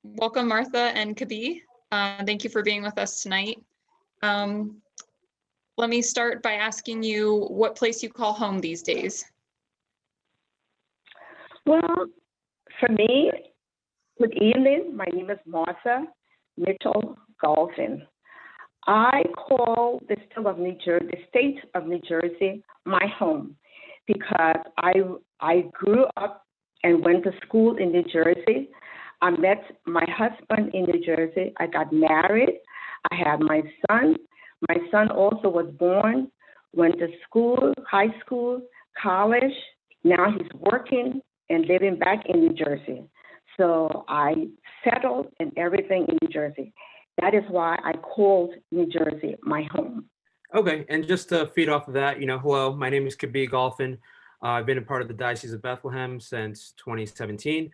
Welcome, Martha and Kabir. Thank you for being with us tonight. Let me start by asking you what place you call home these days. Well, for me, good evening. My name is Martha Mitchell Golfphin. I call the state of New Jersey, my home because I grew up and went to school in New Jersey. I met my husband in New Jersey. I got married. I had my son. My son also was born, went to school, high school, college. Now he's working and living back in New Jersey. So I settled and everything in New Jersey. That is why I called New Jersey my home. Okay, and just to feed off of that, hello, my name is Kabir Golfphin. I've been a part of the Diocese of Bethlehem since 2017.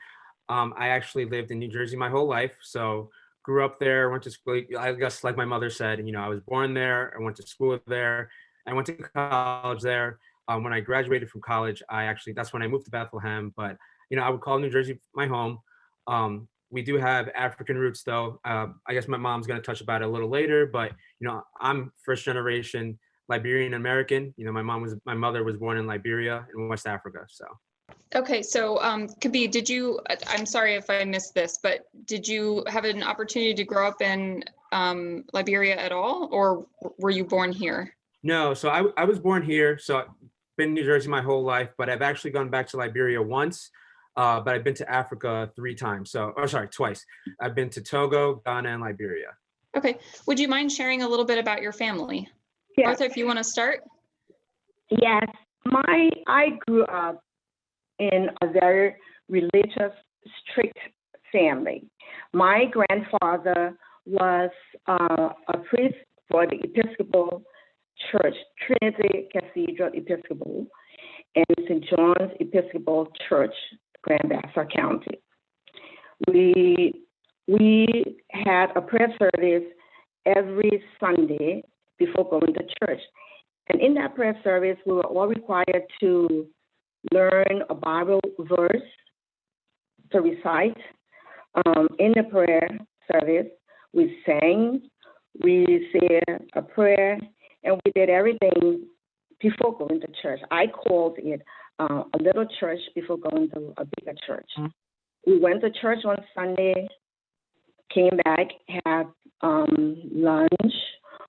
I actually lived in New Jersey my whole life, so grew up there, went to school, I guess like my mother said, I was born there, I went to school there, I went to college there. When I graduated from college, that's when I moved to Bethlehem, but, I would call New Jersey my home. We do have African roots though. I guess my mom's gonna touch about it a little later, but, I'm first generation Liberian American. My mother was born in Liberia in West Africa, so. Okay, so Kabir, I'm sorry if I missed this, but did you have an opportunity to grow up in Liberia at all, or were you born here? No, so I was born here, so I've been in New Jersey my whole life, but I've actually gone back to Liberia once, but I've been to Africa twice. I've been to Togo, Ghana, and Liberia. Okay, would you mind sharing a little bit about your family? Yes. Martha, if you want to start. Yes, I grew up in a very religious, strict family. My grandfather was a priest for the Episcopal Church, Trinity Cathedral Episcopal, and St. John's Episcopal Church, Grand Bassa County. We had a prayer service every Sunday before going to church. And in that prayer service, we were all required to learn a Bible verse to recite. In the prayer service, we sang, we said a prayer, and we did everything before going to church. I called it a little church before going to a bigger church. Mm-hmm. We went to church on Sunday, came back, had lunch,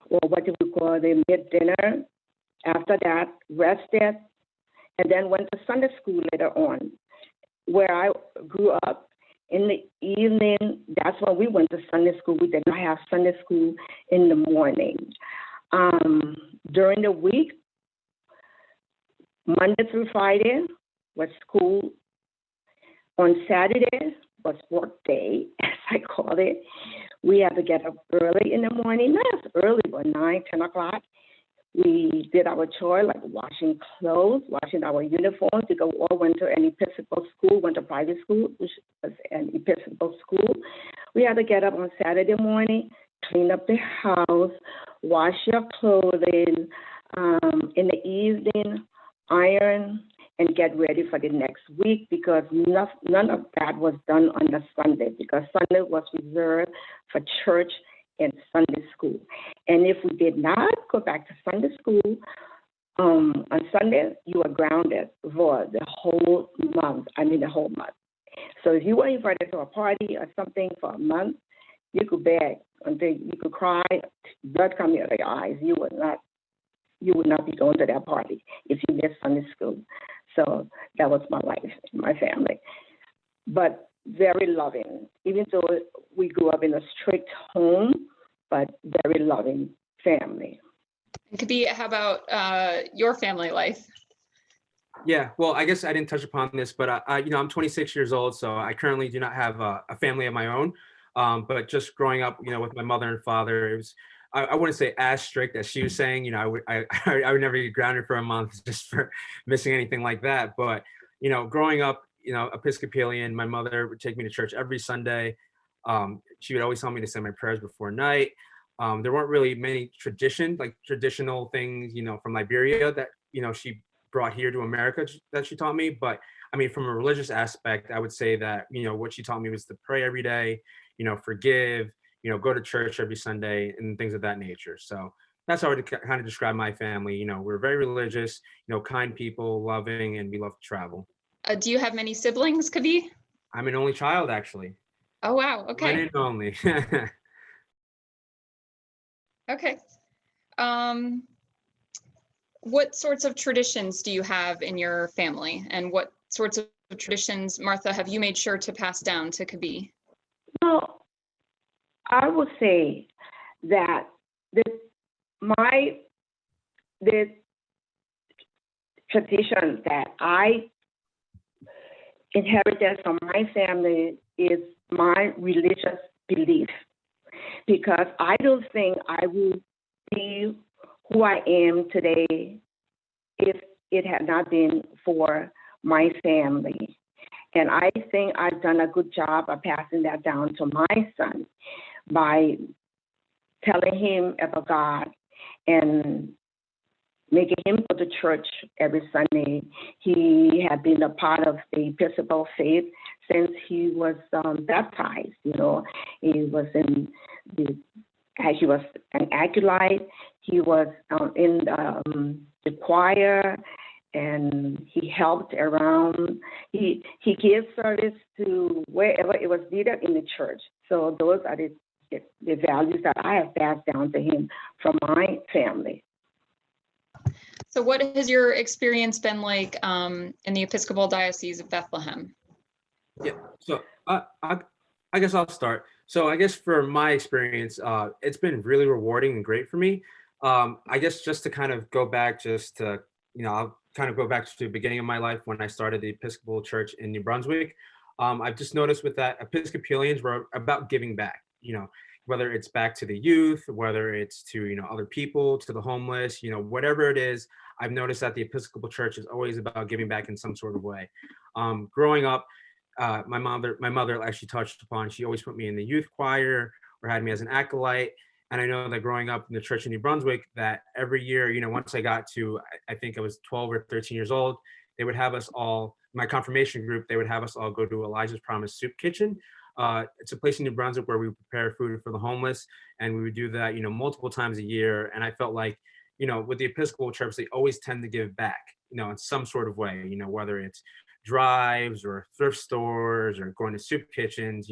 or what do we call the mid-dinner. After that, rested, and then went to Sunday school later on. Where I grew up, in the evening, that's when we went to Sunday school. We did not have Sunday school in the morning. During the week, Monday through Friday was school. On Saturday was work day, as I call it. We had to get up early in the morning, not as early, but 9, 10 o'clock. We did our chore, like washing clothes, washing our uniforms, because we all went to an Episcopal school, went to private school, which was an Episcopal school. We had to get up on Saturday morning, clean up the house, wash your clothing, in the evening, iron, and get ready for the next week, because none of that was done on the Sunday, because Sunday was reserved for church and Sunday school. And if we did not go back to Sunday school, on Sunday, you were grounded for the whole month. So if you were invited to a party or something for a month, you could beg until you could cry, blood coming out of your eyes. You would not be going to that party if you missed Sunday school. So that was my life, my family. But very loving, even though we grew up in a strict home, but very loving family. Kabir, how about your family life? Yeah, well, I guess I didn't touch upon this, but I'm 26 years old, so I currently do not have a family of my own. But just growing up, with my mother and father, it was, I wouldn't say as strict as she was saying. I would never get grounded for a month just for missing anything like that. But growing up, Episcopalian, my mother would take me to church every Sunday. She would always tell me to say my prayers before night. There weren't really many traditional things, from Liberia that she brought here to America that she taught me. But I mean, from a religious aspect, I would say that, what she taught me was to pray every day, forgive, go to church every Sunday and things of that nature. So that's how I would kind of describe my family. We're very religious, kind people, loving, and we love to travel. Do you have many siblings, Kabir? I'm an only child, actually. Oh, wow. One Okay. and only. Okay. What sorts of traditions do you have in your family? And what sorts of traditions, Martha, have you made sure to pass down to Kabir? Well, I would say that the tradition that I inherited from my family is my religious belief, because I don't think I would be who I am today if it had not been for my family. And I think I've done a good job of passing that down to my son by telling him about God and making him go to church every Sunday. He had been a part of the Episcopal faith since he was baptized. He was he was an acolyte. He was in the choir, and he helped around. He gave service to wherever it was needed in the church. So those are the values that I have passed down to him from my family. So what has your experience been like in the Episcopal Diocese of Bethlehem? Yeah, so I guess I'll start. So I guess for my experience, it's been really rewarding and great for me. I guess just to kind of go back, I'll kind of go back to the beginning of my life when I started the Episcopal Church in New Brunswick. I've just noticed with that Episcopalians were about giving back, whether it's back to the youth, whether it's to, other people, to the homeless, whatever it is. I've noticed that the Episcopal Church is always about giving back in some sort of way. Growing up, my mother actually touched upon, she always put me in the youth choir or had me as an acolyte. And I know that growing up in the church in New Brunswick, that every year, once I got to, I think I was 12 or 13 years old, they would have us all, my confirmation group, they would have us all go to Elijah's Promise Soup Kitchen. It's a place in New Brunswick where we prepare food for the homeless, and we would do that, multiple times a year. And I felt like, with the Episcopal Church, they always tend to give back, in some sort of way, whether it's drives or thrift stores or going to soup kitchens,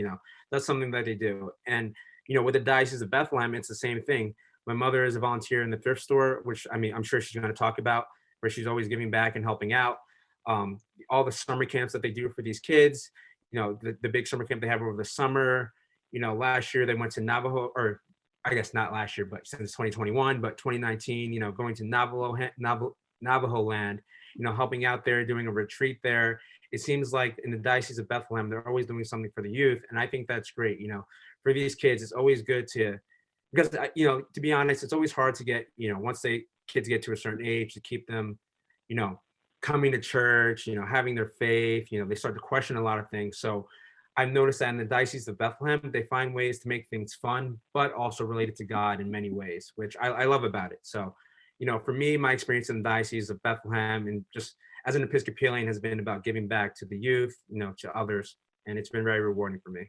that's something that they do. And, with the Diocese of Bethlehem, it's the same thing. My mother is a volunteer in the thrift store, which I'm sure she's going to talk about, where she's always giving back and helping out. All the summer camps that they do for these kids, the big summer camp they have over the summer. Last year they went to Navajo, or I guess not last year, but since 2021, but 2019, going to Navajo land, helping out there, doing a retreat there. It seems like in the Diocese of Bethlehem, they're always doing something for the youth. And I think that's great. For these kids, it's always good because, to be honest, it's always hard to get, once kids get to a certain age, to keep them, coming to church, having their faith, they start to question a lot of things. So I've noticed that in the Diocese of Bethlehem, they find ways to make things fun, but also related to God in many ways, which I love about it. So, for me, my experience in the Diocese of Bethlehem and just as an Episcopalian has been about giving back to the youth, to others. And it's been very rewarding for me.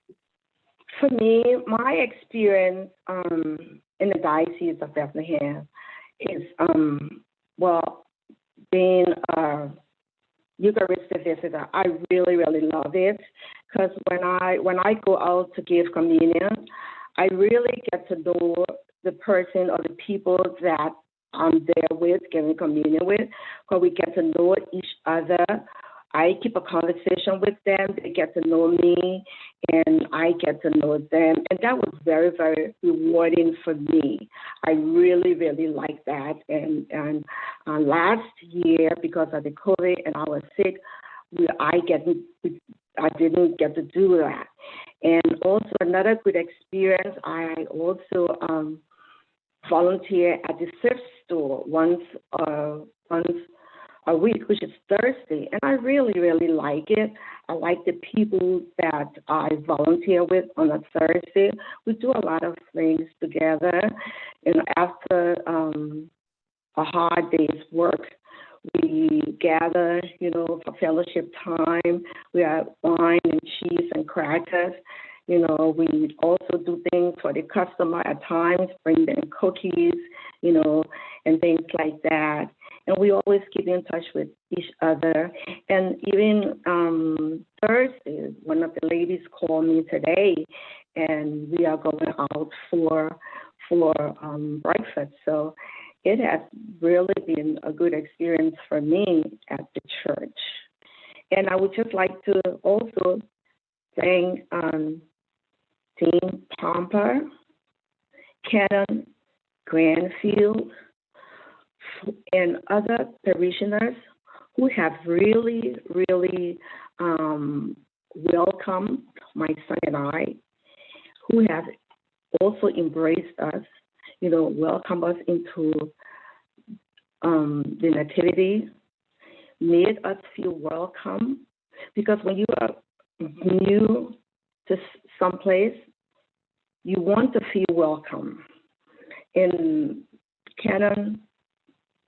For me, my experience in the Diocese of Bethlehem is, being a Eucharistic visitor. I really, really love it, because when I go out to give communion, I really get to know the person or the people that I'm there with, giving communion with, because we get to know each other. I keep a conversation with them. They get to know me, and I get to know them. And that was very, very rewarding for me. I really, really like that. And last year, because of the COVID and I was sick, I didn't get to do that. And also another good experience, I also volunteer at the thrift store once a week, which is Thursday, and I really, really like it. I like the people that I volunteer with on a Thursday. We do a lot of things together, and after a hard day's work, We gather, for fellowship time. We have wine and cheese and crackers. We also do things for the customer at times, bring them cookies, and things like that. And we always keep in touch with each other. And even Thursday, one of the ladies called me today, and we are going out for breakfast. So it has really been a good experience for me at the church. And I would just like to also thank Dean Pomper, Canon Granfield, and other parishioners who have really, really welcomed my son and I, who have also embraced us, welcomed us into the nativity, made us feel welcome. Because when you are new to someplace, you want to feel welcome. In Canon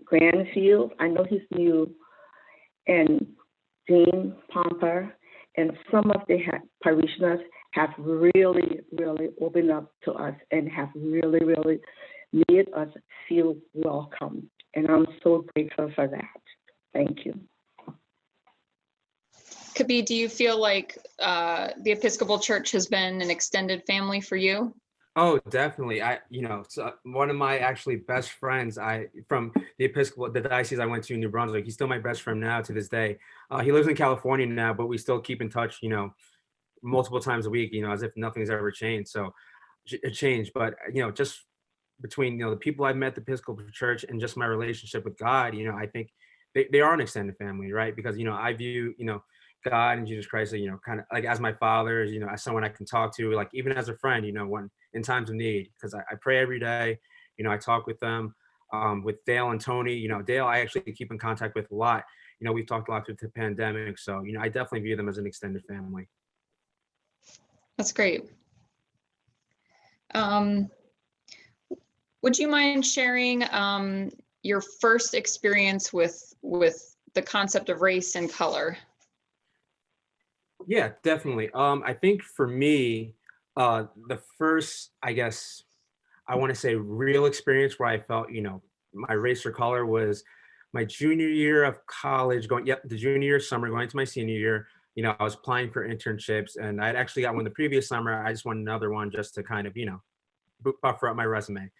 Granfield, I know he's new, and Dean Pomper, and some of the parishioners have really, really opened up to us and have really, really made us feel welcome. And I'm so grateful for that. Thank you. Kabir, do you feel like the Episcopal Church has been an extended family for you? Oh, definitely. So one of my actually best friends, from the diocese I went to in New Brunswick, he's still my best friend now to this day. He lives in California now, but we still keep in touch, multiple times a week, as if nothing's ever changed. So it changed, but just between, the people I've met at the Episcopal Church and just my relationship with God, I think they are an extended family, right? Because, I view, God and Jesus Christ, kind of like as my father, as someone I can talk to, like even as a friend, when in times of need, because I pray every day, I talk with them, with Dale and Tony, Dale, I actually keep in contact with a lot. We've talked a lot through the pandemic. So, I definitely view them as an extended family. That's great. Would you mind sharing your first experience with the concept of race and color? Yeah, definitely. I think for me, the first, I guess, I want to say real experience where I felt, my race or color was my junior year of college, the junior year summer, going into my senior year. I was applying for internships, and I'd actually got one the previous summer. I just wanted another one just to kind of, buffer up my resume.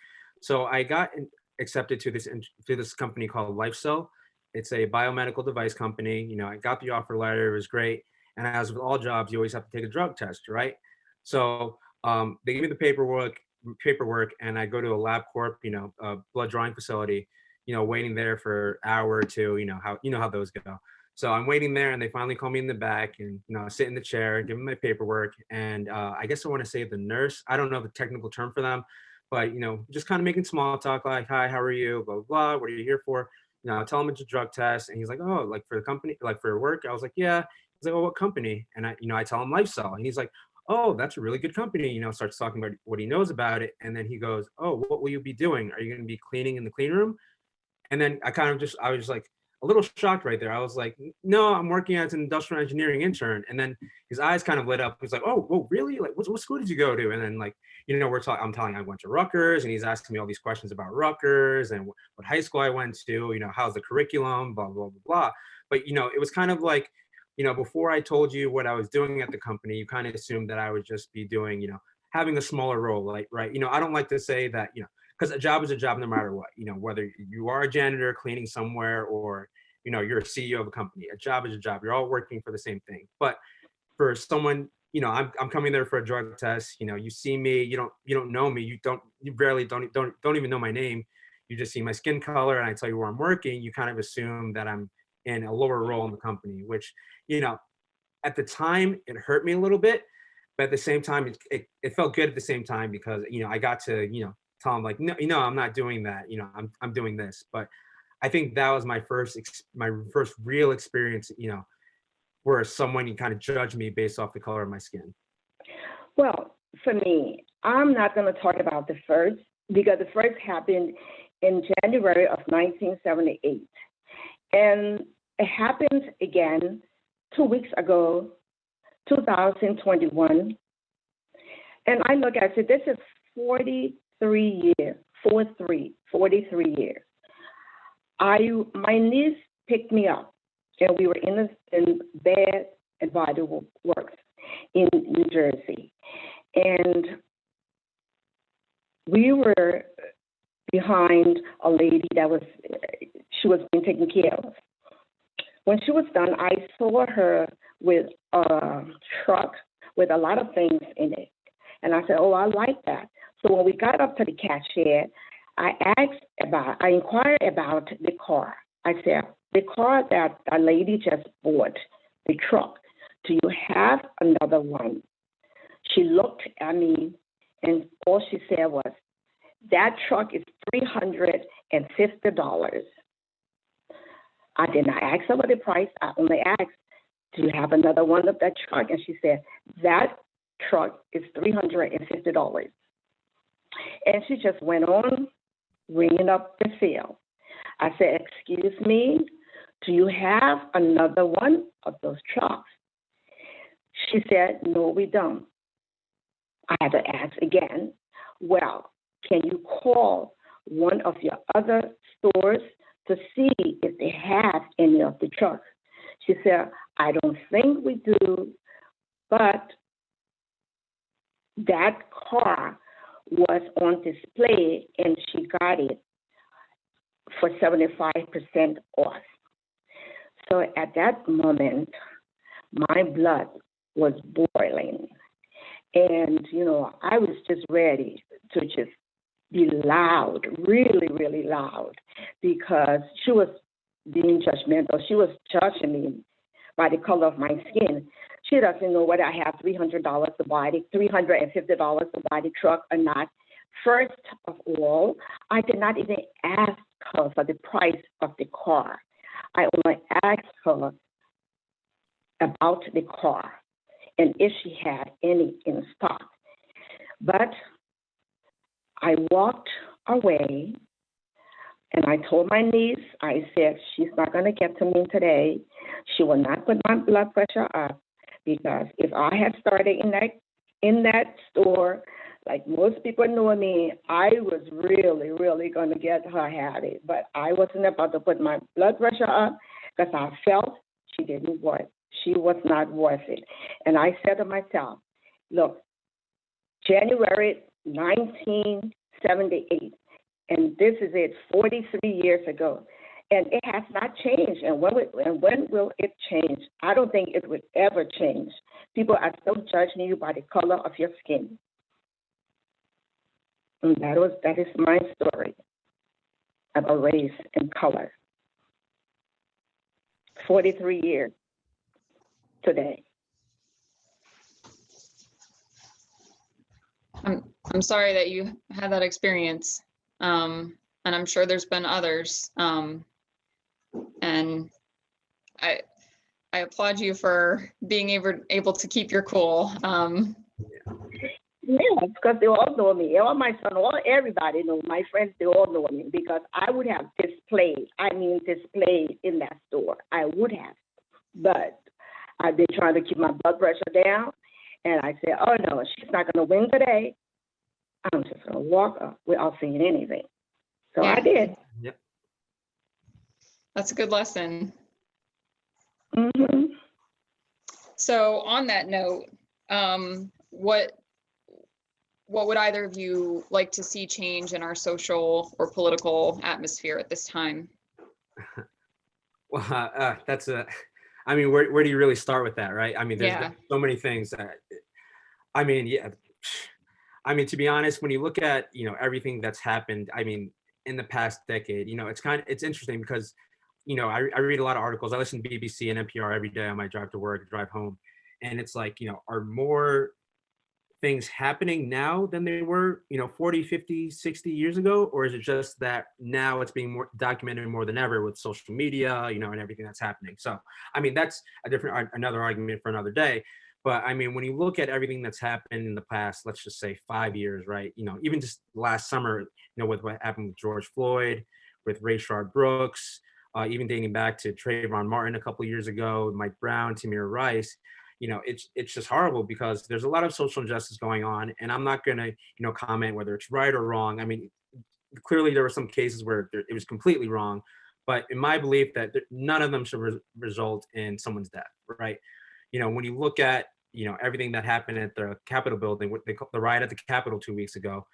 So I got accepted to this company called LifeCell. It's a biomedical device company. I got the offer letter. It was great. And as with all jobs, you always have to take a drug test, right? So they give me the paperwork, and I go to a LabCorp, a blood drawing facility, waiting there for an hour or two, how those go. So I'm waiting there, and they finally call me in the back, and I sit in the chair, give them my paperwork, and I guess I want to say the nurse. I don't know the technical term for them, but just kind of making small talk, like, "Hi, how are you? Blah blah blah. What are you here for?" I tell him it's a drug test, and he's like, "Oh, like for the company, like for work?" I was like, "Yeah." He's like, "Oh, what company?" And I tell him LifeCell, and he's like, "Oh, that's a really good company." Starts talking about what he knows about it, and then he goes, "Oh, what will you be doing? Are you going to be cleaning in the clean room?" And then I was just like a little shocked right there. I was like, "No, I'm working as an industrial engineering intern." And then his eyes kind of lit up. He's like, "Oh, whoa, really? Like, what school did you go to?" And then like, I'm telling I went to Rutgers, and he's asking me all these questions about Rutgers and what high school I went to. How's the curriculum? Blah blah blah blah. But it was kind of like, before I told you what I was doing at the company, you kind of assumed that I would just be doing, having a smaller role, like, right? I don't like to say that, because a job is a job no matter what, whether you are a janitor cleaning somewhere or, you're a CEO of a company, a job is a job. You're all working for the same thing. But for someone, I'm coming there for a drug test, you see me, you don't know me, you barely don't even know my name. You just see my skin color and I tell you where I'm working, you kind of assume that I'm in a lower role in the company, which, at the time it hurt me a little bit, but at the same time, it felt good at the same time because, I got to, tell them like, no, I'm not doing that. I'm doing this. But I think that was my first real experience, where someone kind of judged me based off the color of my skin. Well, for me, I'm not going to talk about the first because the first happened in January of 1978. And it happened again 2 weeks ago, 2021. And I look, I said, this is 43 years, 43 years. My niece picked me up, and we were in bed at Body Works in New Jersey. And we were behind a lady she was being taken care of. When she was done, I saw her with a truck with a lot of things in it. And I said, oh, I like that. So when we got up to the cashier, I inquired about the car. I said, the car that a lady just bought, the truck, do you have another one? She looked at me, and all she said was, that truck is $350. I did not ask her what the price. I only asked, do you have another one of that truck? And she said, that truck is $350. And she just went on ringing up the sale. I said, excuse me, do you have another one of those trucks? She said, no, we don't. I had to ask again, well, can you call one of your other stores to see if they have any of the trucks? She said, I don't think we do, but that car was on display and she got it for 75% off. So at that moment, my blood was boiling. And, I was just ready to just be loud, really, really loud, because she was being judgmental. She was judging me by the color of my skin. She doesn't know whether I have $300 to buy the $350 to buy the truck or not. First of all, I did not even ask her for the price of the car. I only asked her about the car and if she had any in stock. But I walked away and I told my niece, I said, she's not going to get to me today. She will not put my blood pressure up, because if I had started in that store, like most people know me, I was really, really going to get her had it. But I wasn't about to put my blood pressure up because I felt she was not worth it. And I said to myself, look, January 1978, and this is it, 43 years ago. And it has not changed. And when will it change? I don't think it would ever change. People are still judging you by the color of your skin. And that is my story about race and color. 43 years today. I'm sorry that you had that experience. And I'm sure there's been others. And I applaud you for being able to keep your cool. Yeah, because they all know me. All my son, everybody know. My friends, they all know me because I would have displayed in that store. I would have. But I've been trying to keep my blood pressure down. And I said, oh, no, she's not going to win today. I'm just going to walk up without saying anything. So yeah. I did. Yep. That's a good lesson. Mm-hmm. So on that note, what would either of you like to see change in our social or political atmosphere at this time? Well, I mean, where do you really start with that, right? I mean, there's so many things. I mean, to be honest, when you look at, everything that's happened, I mean, in the past decade, it's interesting because, I read a lot of articles. I listen to BBC and NPR every day on my drive to work, drive home. And it's like, are more things happening now than they were, 40, 50, 60 years ago? Or is it just that now it's being more documented more than ever with social media, and everything that's happening? So, I mean, that's another argument for another day. But I mean, when you look at everything that's happened in the past, let's just say 5 years, right? Even just last summer, with what happened with George Floyd, with Rayshard Brooks, even dating back to Trayvon Martin a couple of years ago, Mike Brown, Tamir Rice. It's just horrible because there's a lot of social injustice going on, and I'm not gonna, comment whether it's right or wrong. I mean, clearly there were some cases where it was completely wrong, but in my belief that none of them should result in someone's death, right? When you look at everything that happened at the Capitol building, what they call the riot at the Capitol 2 weeks ago,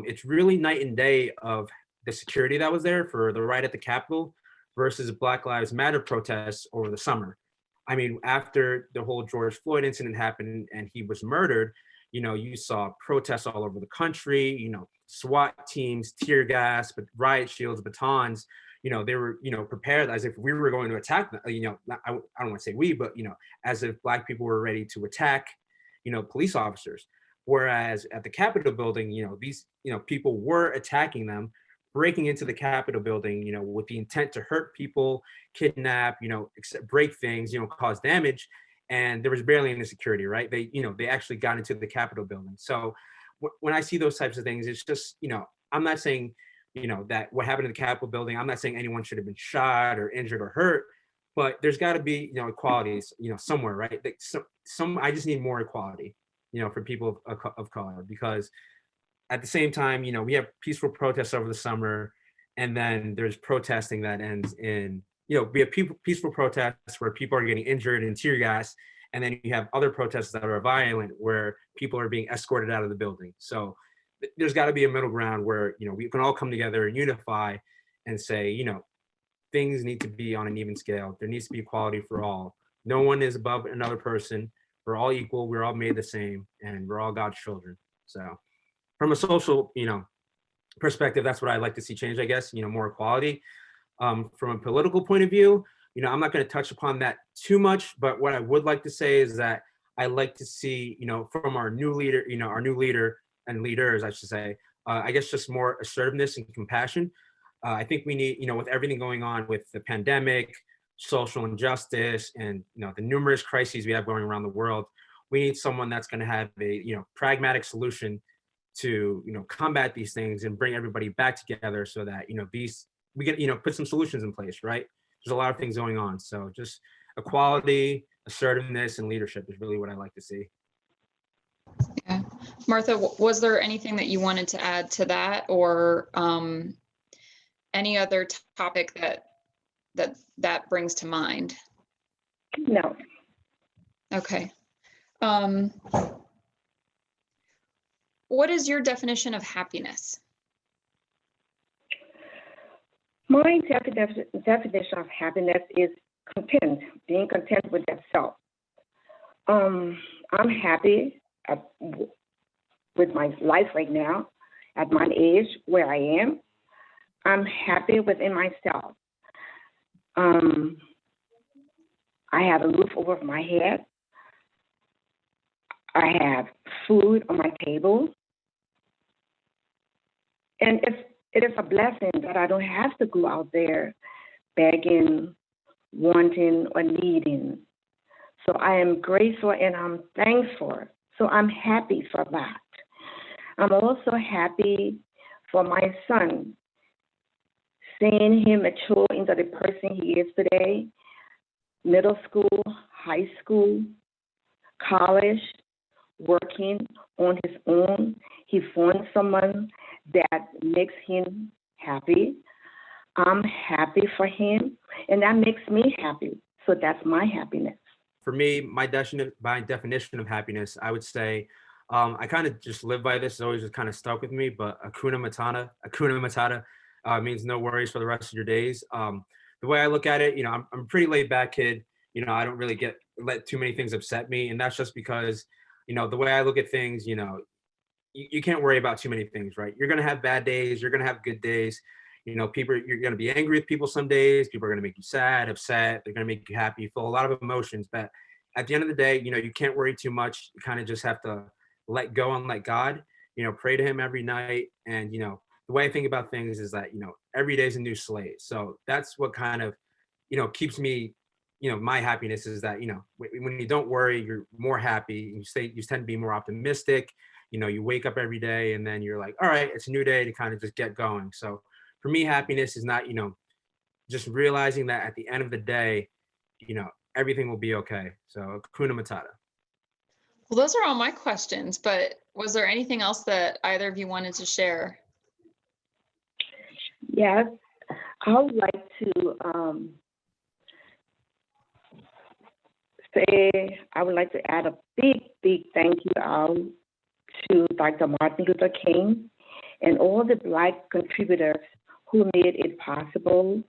it's really night and day of the security that was there for the riot at the Capitol versus Black Lives Matter protests over the summer. I mean, after the whole George Floyd incident happened and he was murdered, you saw protests all over the country, SWAT teams, tear gas, but riot shields, batons, they were, prepared as if we were going to attack them, I don't want to say we, but, as if Black people were ready to attack, police officers. Whereas at the Capitol building, these, people were attacking them, breaking into the Capitol building, with the intent to hurt people, kidnap, break things, cause damage. And there was barely any security, right? They actually got into the Capitol building. So when I see those types of things, it's just, I'm not saying, that what happened in the Capitol building, I'm not saying anyone should have been shot or injured or hurt, but there's got to be, equalities, somewhere, right? I just need more equality, for people of color, because at the same time, we have peaceful protests over the summer, and then there's protesting that ends in, we have peaceful protests where people are getting injured and tear gas, and then you have other protests that are violent where people are being escorted out of the building. So there's got to be a middle ground where, we can all come together and unify and say, things need to be on an even scale. There needs to be equality for all. No one is above another person. We're all equal. We're all made the same, and we're all God's children. So from a social, perspective, that's what I like to see change, I guess, more equality. From a political point of view, I'm not going to touch upon that too much, but what I would like to say is that I like to see, from our new leader, and leaders, I should say, I guess just more assertiveness and compassion. I think we need, with everything going on with the pandemic, social injustice, and, the numerous crises we have going around the world, we need someone that's going to have a, pragmatic solution to combat these things and bring everybody back together so that we get put some solutions in place, right? There's a lot of things going on, so just equality, assertiveness, and leadership is really what I like to see. Yeah. Martha, was there anything that you wanted to add to that, or any other topic that brings to mind? No. Okay. What is your definition of happiness? My definition of happiness is content, being content with yourself. I'm happy with my life right now, at my age where I am. I'm happy within myself. I have a roof over my head. I have food on my table. And it is a blessing that I don't have to go out there begging, wanting, or needing. So I am grateful and I'm thankful. So I'm happy for that. I'm also happy for my son, seeing him mature into the person he is today, middle school, high school, college, working on his own. He found someone that makes him happy. I'm happy for him, and that makes me happy. So that's my happiness. For me, my definition of happiness, I would say, I kind of just live by this. It's always just kind of stuck with me, but Hakuna Matata means no worries for the rest of your days. The way I look at it, I'm a pretty laid back kid. I don't really let too many things upset me. And that's just because, the way I look at things, you can't worry about too many things, right? You're going to have bad days. You're going to have good days. You're going to be angry with people some days. People are going to make you sad, upset. They're going to make you happy. You feel a lot of emotions. But at the end of the day, you can't worry too much. You kind of just have to let go and let God, pray to him every night. And, the way I think about things is that, every day is a new slate. So that's what kind of, keeps me, my happiness is that, when you don't worry, you're more happy. You tend to be more optimistic. You wake up every day and then you're like, all right, it's a new day to kind of just get going. So for me, happiness is not, just realizing that at the end of the day, everything will be okay. So Kuna Matata. Well, those are all my questions, but was there anything else that either of you wanted to share? Yes, I would like to I would like to add a big thank you out to Dr. Martin Luther King and all the Black contributors who made it possible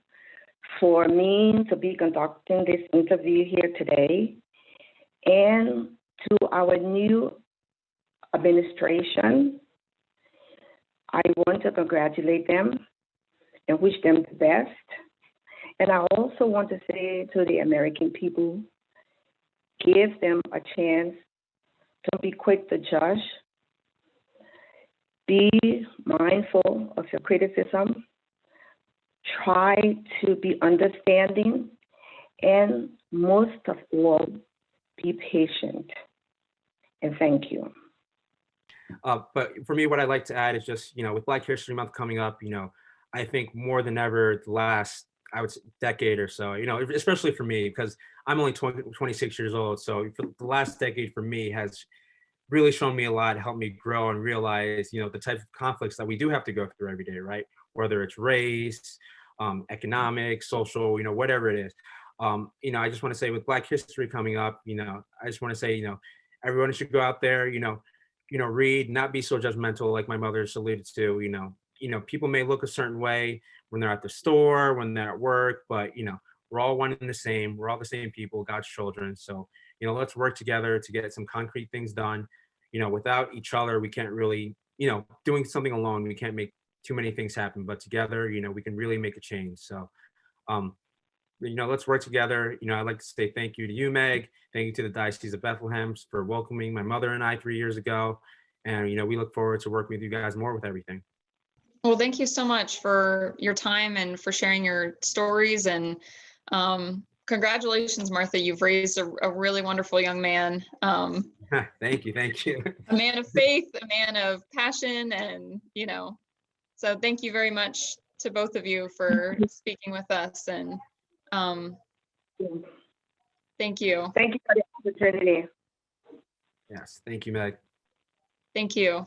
for me to be conducting this interview here today, and to our new administration. I want to congratulate them and wish them the best. And I also want to say to the American people, give them a chance. Don't be quick to judge. Be mindful of your criticism. Try to be understanding. And most of all, be patient. And thank you. But for me, what I'd like to add is just, with Black History Month coming up, I think more than ever, the last, I would say, decade or so, especially for me, because I'm only 26 years old. So for the last decade for me has really shown me a lot, helped me grow and realize, the type of conflicts that we do have to go through every day, right? Whether it's race, economic, social, whatever it is. I just want to say with Black History coming up, I just want to say, everyone should go out there, read, not be so judgmental, like my mother's alluded to. People may look a certain way when they're at the store, when they're at work, but we're all one and the same. We're all the same people, God's children. So let's work together to get some concrete things done. Without each other, we can't really, doing something alone, we can't make too many things happen. But together, we can really make a change. So, let's work together. I'd like to say thank you to you, Meg. Thank you to the Diocese of Bethlehem for welcoming my mother and I 3 years ago. And, we look forward to working with you guys more with everything. Well, thank you so much for your time and for sharing your stories. And congratulations, Martha. You've raised a really wonderful young man. Thank you. A man of faith, a man of passion, and, so thank you very much to both of you for speaking with us. And thank you. Thank you for the opportunity. Yes. Thank you, Meg. Thank you.